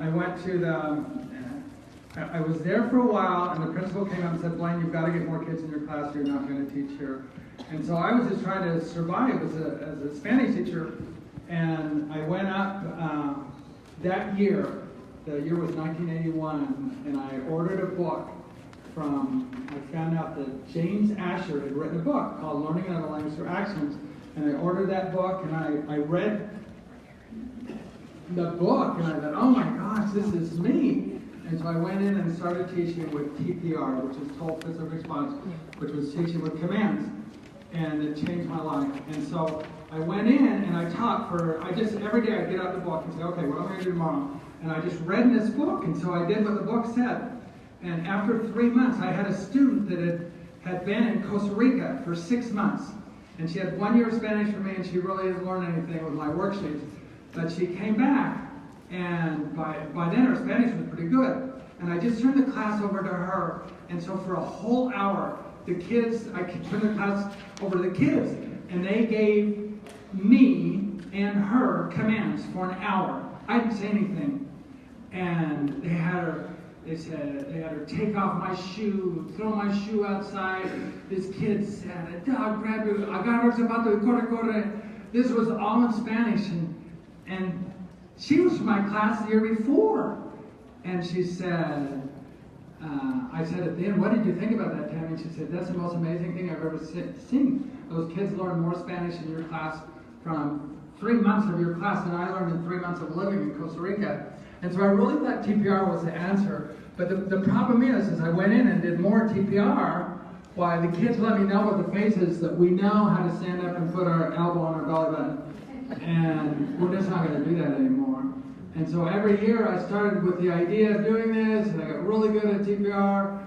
I went to the, I was there for a while, and the principal came up and said, Blaine, you've got to get more kids in your class, you're not going to teach here. And so I was just trying to survive as a Spanish teacher, and I went up that year, the year was 1981, and I ordered a book I found out that James Asher had written a book called Learning Another Language Through Actions, and I ordered that book, and I read the book, and I thought, oh my gosh, this is me. And so I went in and started teaching with TPR, which is Told Physical Response, which was teaching with commands, and it changed my life. And so I went in and I taught every day I'd get out the book and say, okay, what am I going to do tomorrow? And I just read in this book, and so I did what the book said. And after 3 months, I had a student that had been in Costa Rica for 6 months. And she had 1 year of Spanish for me, and she really didn't learn anything with my worksheets. But she came back, and by then her Spanish was pretty good. And I just turned the class over to her. And so for a whole hour, I turned the class over to the kids. And they gave me and her commands for an hour. I didn't say anything. And they had her take off my shoe, throw my shoe outside. This kid said, a dog grabbed you, agarra el zapato y corre, corre. This was all in Spanish. And she was from my class the year before. And she said, I said at the end, what did you think about that, Tammy? And she said, that's the most amazing thing I've ever seen. Those kids learn more Spanish in your class from 3 months of your class than I learned in 3 months of living in Costa Rica. And so I really thought TPR was the answer. But the problem is I went in and did more TPR, why the kids let me know with the faces that we know how to stand up and put our elbow on our belly button. And we're just not going to do that anymore. And so every year I started with the idea of doing this, and I got really good at TPR,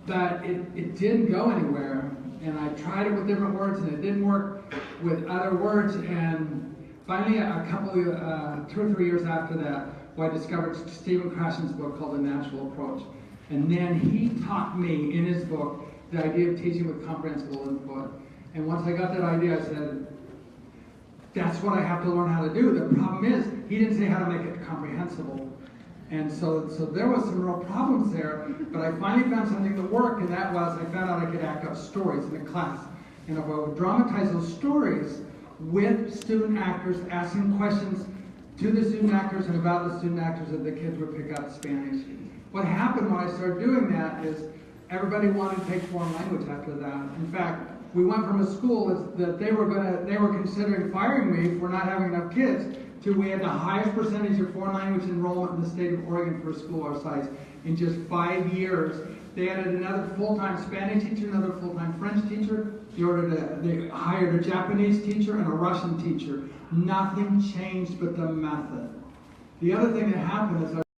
but it didn't go anywhere. And I tried it with different words, and it didn't work with other words. And finally, a couple of 2 or 3 years after that, I discovered Stephen Krashen's book called The Natural Approach. And then he taught me in his book the idea of teaching with comprehensible input. And once I got that idea, I said, that's what I have to learn how to do. The problem is, he didn't say how to make it comprehensible. And so there was some real problems there, but I finally found something that worked, and that was I found out I could act out stories in the class. And if I would dramatize those stories with student actors asking questions to the student actors and about the student actors, that the kids would pick up Spanish. What happened when I started doing that is everybody wanted to take foreign language after that. In fact, we went from a school that they were considering firing me for not having enough kids to we had the highest percentage of foreign language enrollment in the state of Oregon for a school our size. In just 5 years, they added another full-time Spanish teacher, another full-time French teacher. They hired a Japanese teacher and a Russian teacher. Nothing changed but the method. The other thing that happened is